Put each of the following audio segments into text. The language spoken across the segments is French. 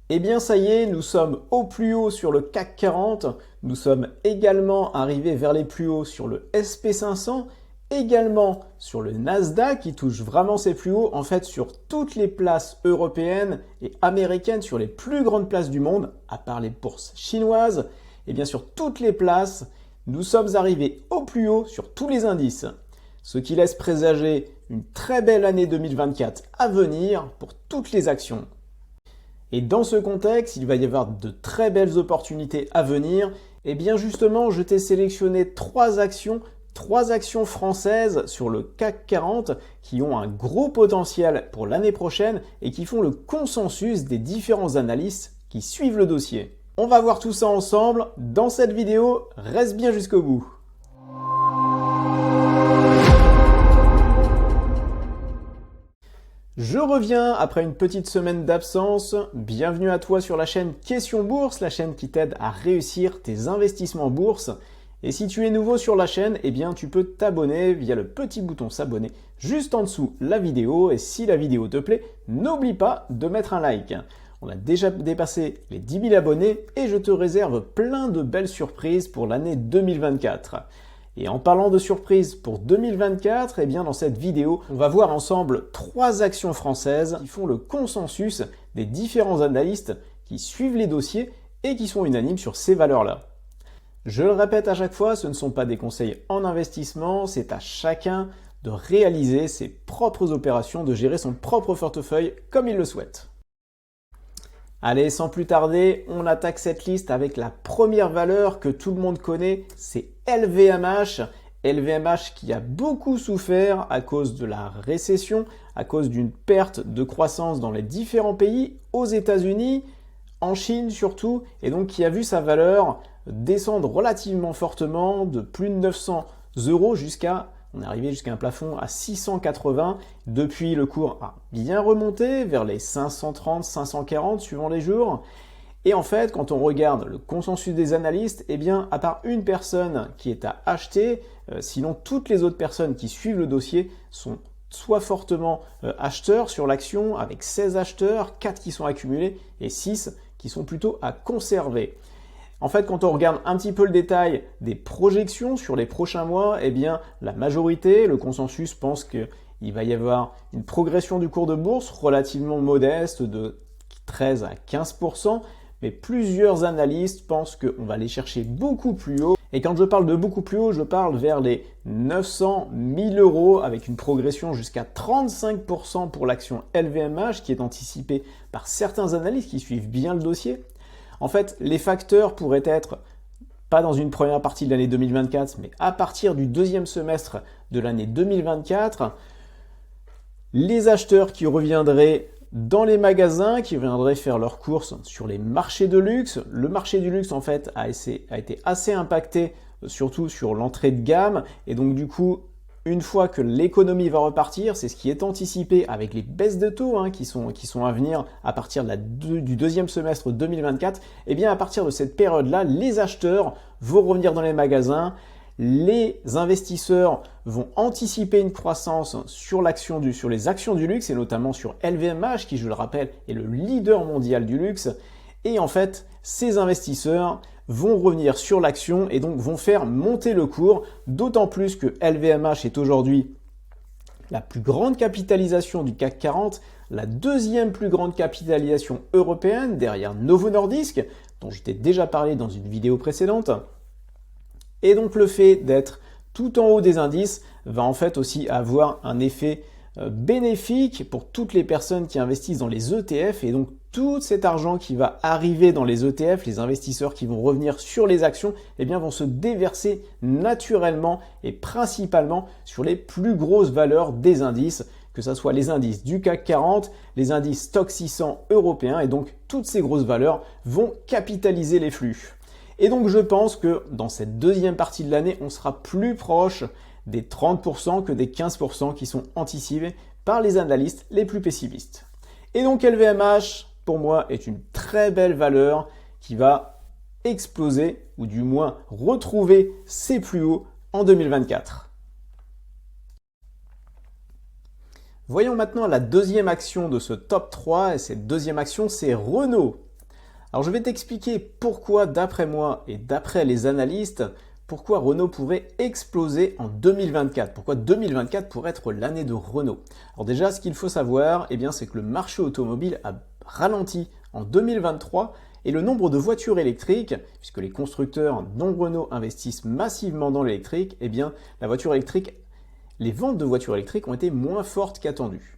Eh bien ça y est, nous sommes au plus haut sur le CAC 40, nous sommes également arrivés vers les plus hauts sur le SP500, également sur le Nasdaq qui touche vraiment ses plus hauts, en fait sur toutes les places européennes et américaines, sur les plus grandes places du monde, à part les bourses chinoises, et bien sur toutes les places, nous sommes arrivés au plus haut sur tous les indices, ce qui laisse présager une très belle année 2024 à venir pour toutes les actions. Et dans ce contexte, il va y avoir de très belles opportunités à venir. Et bien justement, je t'ai sélectionné trois actions françaises sur le CAC 40 qui ont un gros potentiel pour l'année prochaine et qui font le consensus des différents analystes qui suivent le dossier. On va voir tout ça ensemble dans cette vidéo, reste bien jusqu'au bout. Je reviens après une petite semaine d'absence. Bienvenue à toi sur la chaîne Question Bourse, la chaîne qui t'aide à réussir tes investissements en bourse. Et si tu es nouveau sur la chaîne, eh bien tu peux t'abonner via le petit bouton s'abonner juste en dessous la vidéo. Et si la vidéo te plaît, n'oublie pas de mettre un like. On a déjà dépassé les 10 000 abonnés et je te réserve plein de belles surprises pour l'année 2024. Et en parlant de surprises pour 2024, eh bien dans cette vidéo, on va voir ensemble trois actions françaises qui font le consensus des différents analystes qui suivent les dossiers et qui sont unanimes sur ces valeurs-là. Je le répète à chaque fois, ce ne sont pas des conseils en investissement, c'est à chacun de réaliser ses propres opérations, de gérer son propre portefeuille comme il le souhaite. Allez, sans plus tarder, on attaque cette liste avec la première valeur que tout le monde connaît, c'est LVMH. LVMH qui a beaucoup souffert à cause de la récession, à cause d'une perte de croissance dans les différents pays, aux États-Unis, en Chine surtout, et donc qui a vu sa valeur descendre relativement fortement de plus de 900 € jusqu'à... On est arrivé jusqu'à un plafond à 680. Depuis, le cours a bien remonté vers les 530, 540 suivant les jours. Et en fait, quand on regarde le consensus des analystes, eh bien, à part une personne qui est à acheter, sinon toutes les autres personnes qui suivent le dossier sont soit fortement acheteurs sur l'action, avec 16 acheteurs, 4 qui sont accumulés et 6 qui sont plutôt à conserver. En fait, quand on regarde un petit peu le détail des projections sur les prochains mois, eh bien, la majorité, le consensus pense qu'il va y avoir une progression du cours de bourse relativement modeste de 13 à 15%, mais plusieurs analystes pensent qu'on va aller chercher beaucoup plus haut. Et quand je parle de beaucoup plus haut, je parle vers les 900 000 € avec une progression jusqu'à 35% pour l'action LVMH qui est anticipée par certains analystes qui suivent bien le dossier. En fait, les facteurs pourraient être, pas dans une première partie de l'année 2024, mais à partir du deuxième semestre de l'année 2024, les acheteurs qui reviendraient dans les magasins, qui viendraient faire leurs courses sur les marchés de luxe. Le marché du luxe, en fait, a été assez impacté, surtout sur l'entrée de gamme, et donc du coup, une fois que l'économie va repartir, c'est ce qui est anticipé avec les baisses de taux qui sont à venir à partir du deuxième semestre 2024, et bien à partir de cette période-là, les acheteurs vont revenir dans les magasins, les investisseurs vont anticiper une croissance sur les actions du luxe et notamment sur LVMH qui, je le rappelle, est le leader mondial du luxe. Et en fait, ces investisseurs vont revenir sur l'action et donc vont faire monter le cours, d'autant plus que LVMH est aujourd'hui la plus grande capitalisation du CAC 40, la deuxième plus grande capitalisation européenne derrière Novo Nordisk, dont je t'ai déjà parlé dans une vidéo précédente. Et donc le fait d'être tout en haut des indices va en fait aussi avoir un effet bénéfique pour toutes les personnes qui investissent dans les ETF et donc tout cet argent qui va arriver dans les ETF, les investisseurs qui vont revenir sur les actions, eh bien vont se déverser naturellement et principalement sur les plus grosses valeurs des indices, que ce soit les indices du CAC 40, les indices Stoxx 600 européens et donc toutes ces grosses valeurs vont capitaliser les flux. Et donc je pense que dans cette deuxième partie de l'année, on sera plus proche des 30% que des 15% qui sont anticipés par les analystes les plus pessimistes. Et donc LVMH, pour moi, est une très belle valeur qui va exploser, ou du moins retrouver ses plus hauts en 2024. Voyons maintenant la deuxième action de ce top 3, et cette deuxième action, c'est Renault. Alors je vais t'expliquer pourquoi, d'après moi et d'après les analystes, pourquoi Renault pourrait exploser en 2024. Pourquoi 2024 pourrait être l'année de Renault. Alors déjà, ce qu'il faut savoir, c'est que le marché automobile a ralenti en 2023 et le nombre de voitures électriques, puisque les constructeurs dont Renault investissent massivement dans l'électrique, la voiture électrique, les ventes de voitures électriques ont été moins fortes qu'attendues.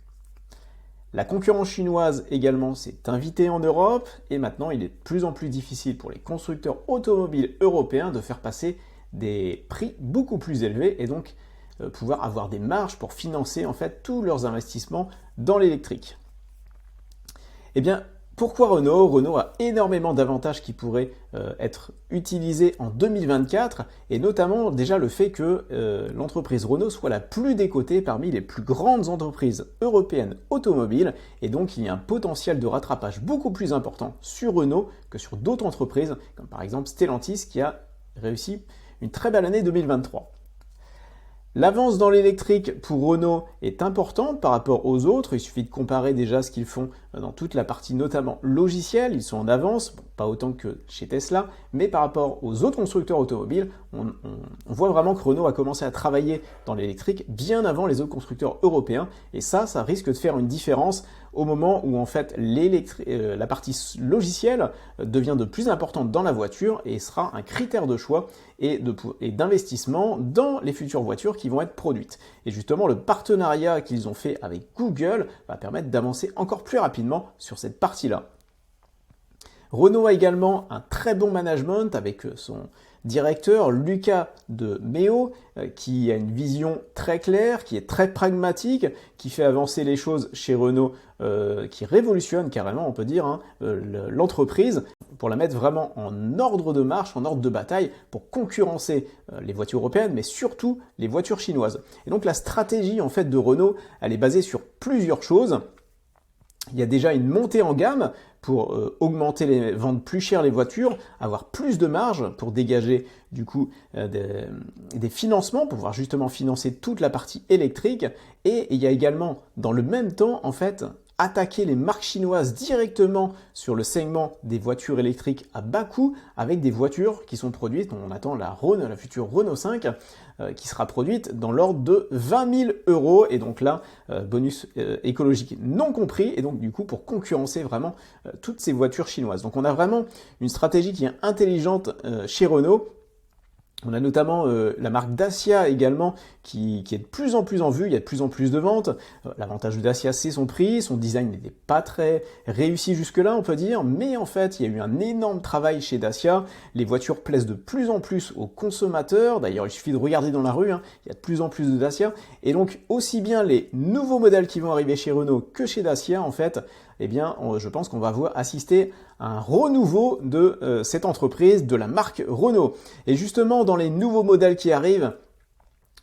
La concurrence chinoise également s'est invitée en Europe et maintenant il est de plus en plus difficile pour les constructeurs automobiles européens de faire passer des prix beaucoup plus élevés et donc pouvoir avoir des marges pour financer en fait tous leurs investissements dans l'électrique. Pourquoi Renault? Renault a énormément d'avantages qui pourraient être utilisés en 2024 et notamment déjà le fait que l'entreprise Renault soit la plus décotée parmi les plus grandes entreprises européennes automobiles et donc il y a un potentiel de rattrapage beaucoup plus important sur Renault que sur d'autres entreprises comme par exemple Stellantis qui a réussi une très belle année 2023. L'avance dans l'électrique pour Renault est importante par rapport aux autres. Il suffit de comparer déjà ce qu'ils font dans toute la partie notamment logicielle. Ils sont en avance, pas autant que chez Tesla, mais par rapport aux autres constructeurs automobiles, on voit vraiment que Renault a commencé à travailler dans l'électrique bien avant les autres constructeurs européens. Et ça risque de faire une différence au moment où en fait la partie logicielle devient de plus importante dans la voiture et sera un critère de choix et d'investissement dans les futures voitures qui vont être produites. Et justement, le partenariat qu'ils ont fait avec Google va permettre d'avancer encore plus rapidement sur cette partie-là. Renault a également un très bon management avec son directeur Luca de Meo qui a une vision très claire, qui est très pragmatique, qui fait avancer les choses chez Renault, qui révolutionne carrément, on peut dire, l'entreprise pour la mettre vraiment en ordre de marche, en ordre de bataille pour concurrencer les voitures européennes, mais surtout les voitures chinoises. Et donc la stratégie en fait de Renault, elle est basée sur plusieurs choses. Il y a déjà une montée en gamme pour vendre plus cher les voitures, avoir plus de marge pour dégager du coup des financements, pour pouvoir justement financer toute la partie électrique. Et il y a également dans le même temps en fait attaquer les marques chinoises directement sur le segment des voitures électriques à bas coût avec des voitures qui sont produites, on attend la future Renault 5 qui sera produite dans l'ordre de 20 000 € et donc là, bonus écologique non compris et donc du coup pour concurrencer vraiment toutes ces voitures chinoises. Donc on a vraiment une stratégie qui est intelligente chez Renault. On a notamment la marque Dacia également qui est de plus en plus en vue, il y a de plus en plus de ventes. L'avantage de Dacia, c'est son prix, son design n'était pas très réussi jusque-là, on peut dire, mais en fait, il y a eu un énorme travail chez Dacia. Les voitures plaisent de plus en plus aux consommateurs, d'ailleurs, il suffit de regarder dans la rue, il y a de plus en plus de Dacia. Et donc, aussi bien les nouveaux modèles qui vont arriver chez Renault que chez Dacia, en fait, je pense qu'on va assister à un renouveau de cette entreprise, de la marque Renault. Et justement, dans les nouveaux modèles qui arrivent,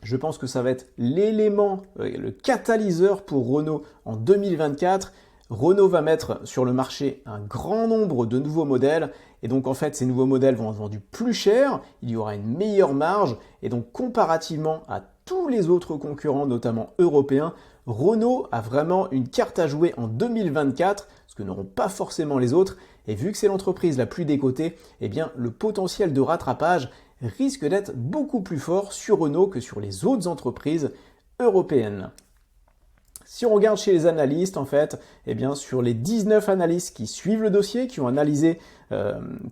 je pense que ça va être l'élément, le catalyseur pour Renault en 2024. Renault va mettre sur le marché un grand nombre de nouveaux modèles et donc en fait ces nouveaux modèles vont être vendus plus cher, il y aura une meilleure marge et donc comparativement à tous les autres concurrents, notamment européens, Renault a vraiment une carte à jouer en 2024, ce que n'auront pas forcément les autres. Et vu que c'est l'entreprise la plus décotée, le potentiel de rattrapage risque d'être beaucoup plus fort sur Renault que sur les autres entreprises européennes. Si on regarde chez les analystes, en fait, sur les 19 analystes qui suivent le dossier, qui ont analysé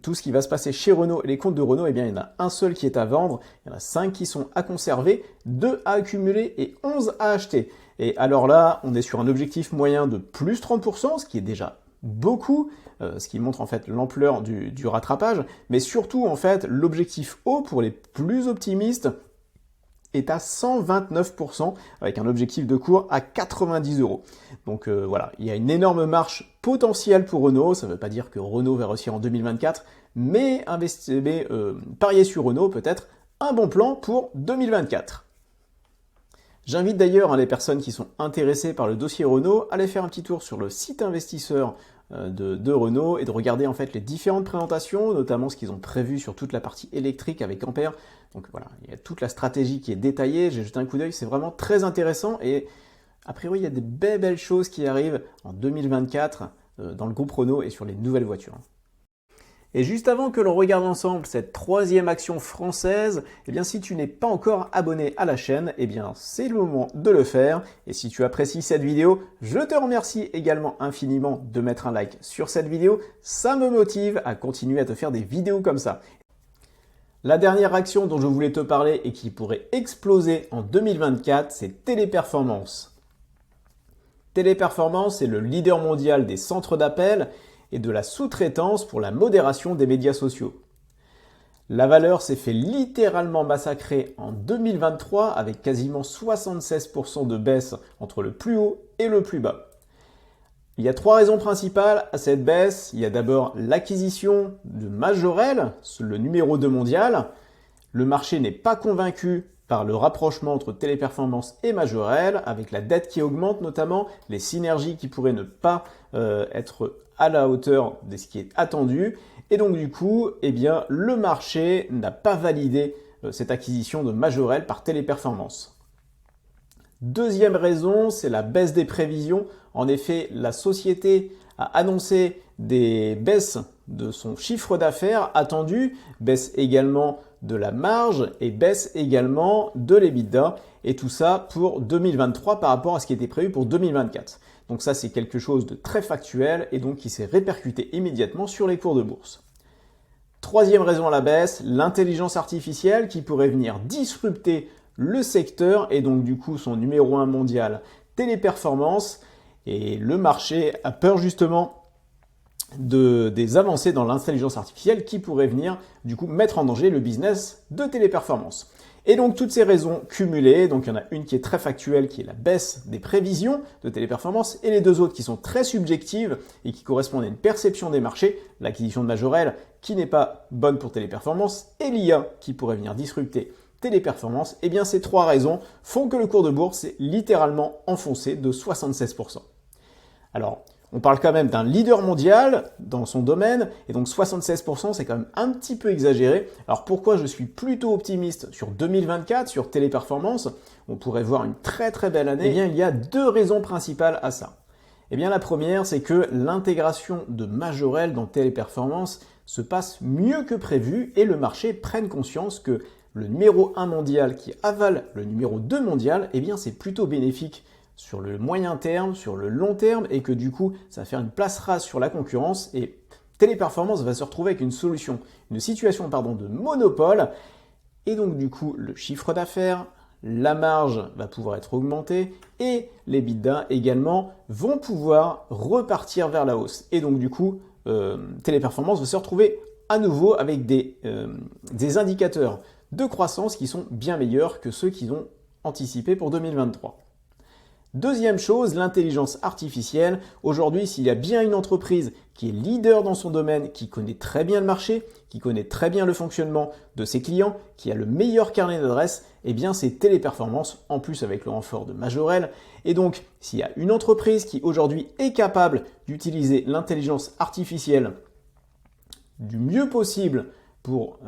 tout ce qui va se passer chez Renault et les comptes de Renault, il y en a un seul qui est à vendre, il y en a 5 qui sont à conserver, 2 à accumuler et 11 à acheter. Et alors là, on est sur un objectif moyen de plus 30%, ce qui est déjà beaucoup, ce qui montre en fait l'ampleur du rattrapage, mais surtout en fait l'objectif haut pour les plus optimistes est à 129% avec un objectif de cours à 90 €. Donc voilà, il y a une énorme marche potentielle pour Renault, ça ne veut pas dire que Renault va réussir en 2024, mais parier sur Renault peut être un bon plan pour 2024. J'invite d'ailleurs les personnes qui sont intéressées par le dossier Renault à aller faire un petit tour sur le site investisseur de Renault et de regarder en fait les différentes présentations, notamment ce qu'ils ont prévu sur toute la partie électrique avec Ampère. Donc voilà, il y a toute la stratégie qui est détaillée, j'ai jeté un coup d'œil, c'est vraiment très intéressant et a priori il y a des belles choses qui arrivent en 2024 dans le groupe Renault et sur les nouvelles voitures. Et juste avant que l'on regarde ensemble cette troisième action française, eh bien si tu n'es pas encore abonné à la chaîne, eh bien c'est le moment de le faire. Et si tu apprécies cette vidéo, je te remercie également infiniment de mettre un like sur cette vidéo. Ça me motive à continuer à te faire des vidéos comme ça. La dernière action dont je voulais te parler et qui pourrait exploser en 2024, c'est Téléperformance. Téléperformance est le leader mondial des centres d'appel et de la sous-traitance pour la modération des médias sociaux. La valeur s'est fait littéralement massacrer en 2023 avec quasiment 76% de baisse entre le plus haut et le plus bas. Il y a trois raisons principales à cette baisse. Il y a d'abord l'acquisition de Majorel, le numéro 2 mondial. Le marché n'est pas convaincu par le rapprochement entre Téléperformance et Majorel, avec la dette qui augmente notamment, les synergies qui pourraient ne pas être à la hauteur de ce qui est attendu. Et donc du coup, eh bien, le marché n'a pas validé cette acquisition de Majorel par Téléperformance. Deuxième raison, c'est la baisse des prévisions. En effet, la société a annoncé des baisses de son chiffre d'affaires attendu, baisse également de la marge et baisse également de l'EBITDA. Et tout ça pour 2023 par rapport à ce qui était prévu pour 2024. Donc ça, c'est quelque chose de très factuel et donc qui s'est répercuté immédiatement sur les cours de bourse. Troisième raison à la baisse, l'intelligence artificielle qui pourrait venir disrupter le secteur et donc du coup son numéro 1 mondial, Téléperformance. Et le marché a peur justement des avancées dans l'intelligence artificielle qui pourraient venir du coup mettre en danger le business de Téléperformance. Et donc toutes ces raisons cumulées, donc il y en a une qui est très factuelle, qui est la baisse des prévisions de Téléperformance, et les deux autres qui sont très subjectives et qui correspondent à une perception des marchés, l'acquisition de Majorel qui n'est pas bonne pour Téléperformance, et l'IA qui pourrait venir disrupter Téléperformance. Et bien ces trois raisons font que le cours de bourse est littéralement enfoncé de 76%. Alors, on parle quand même d'un leader mondial dans son domaine, et donc 76%, c'est quand même un petit peu exagéré. Alors pourquoi je suis plutôt optimiste sur 2024, sur Téléperformance? On pourrait voir une très très belle année. Eh bien, il y a deux raisons principales à ça. Eh bien, la première, c'est que l'intégration de Majorel dans Téléperformance se passe mieux que prévu, et le marché prenne conscience que le numéro 1 mondial qui avale le numéro 2 mondial, eh bien, c'est plutôt bénéfique sur le moyen terme, sur le long terme, et que du coup, ça va faire une place rase sur la concurrence, et Téléperformance va se retrouver avec une situation de monopole, et donc du coup, le chiffre d'affaires, la marge va pouvoir être augmentée, et les l'EBITDA également vont pouvoir repartir vers la hausse. Et donc du coup, Téléperformance va se retrouver à nouveau avec des indicateurs de croissance qui sont bien meilleurs que ceux qu'ils ont anticipés pour 2023. Deuxième chose, l'intelligence artificielle. Aujourd'hui, s'il y a bien une entreprise qui est leader dans son domaine, qui connaît très bien le marché, qui connaît très bien le fonctionnement de ses clients, qui a le meilleur carnet d'adresses, eh bien c'est Téléperformance, en plus avec le renfort de Majorel. Et donc, s'il y a une entreprise qui aujourd'hui est capable d'utiliser l'intelligence artificielle du mieux possible pour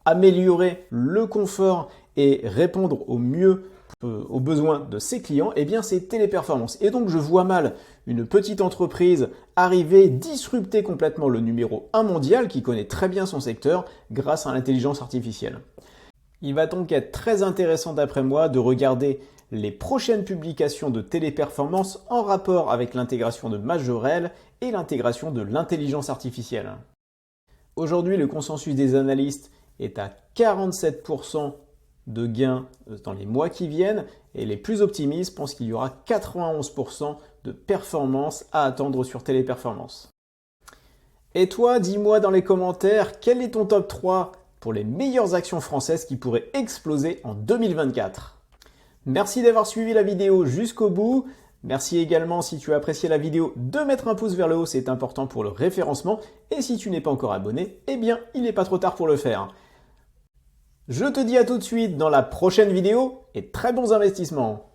améliorer le confort et répondre au mieux aux besoins de ses clients, eh bien c'est Téléperformance. Et donc je vois mal une petite entreprise arriver disrupter complètement le numéro 1 mondial qui connaît très bien son secteur grâce à l'intelligence artificielle. Il va donc être très intéressant d'après moi de regarder les prochaines publications de Téléperformance en rapport avec l'intégration de Majorel et l'intégration de l'intelligence artificielle. Aujourd'hui, le consensus des analystes est à 47% de gains dans les mois qui viennent, et les plus optimistes pensent qu'il y aura 91% de performance à attendre sur Téléperformance. Et toi, dis-moi dans les commentaires, quel est ton top 3 pour les meilleures actions françaises qui pourraient exploser en 2024? Merci d'avoir suivi la vidéo jusqu'au bout. Merci également, si tu as apprécié la vidéo, de mettre un pouce vers le haut, c'est important pour le référencement. Et si tu n'es pas encore abonné, eh bien, il n'est pas trop tard pour le faire. Je te dis à tout de suite dans la prochaine vidéo et très bons investissements!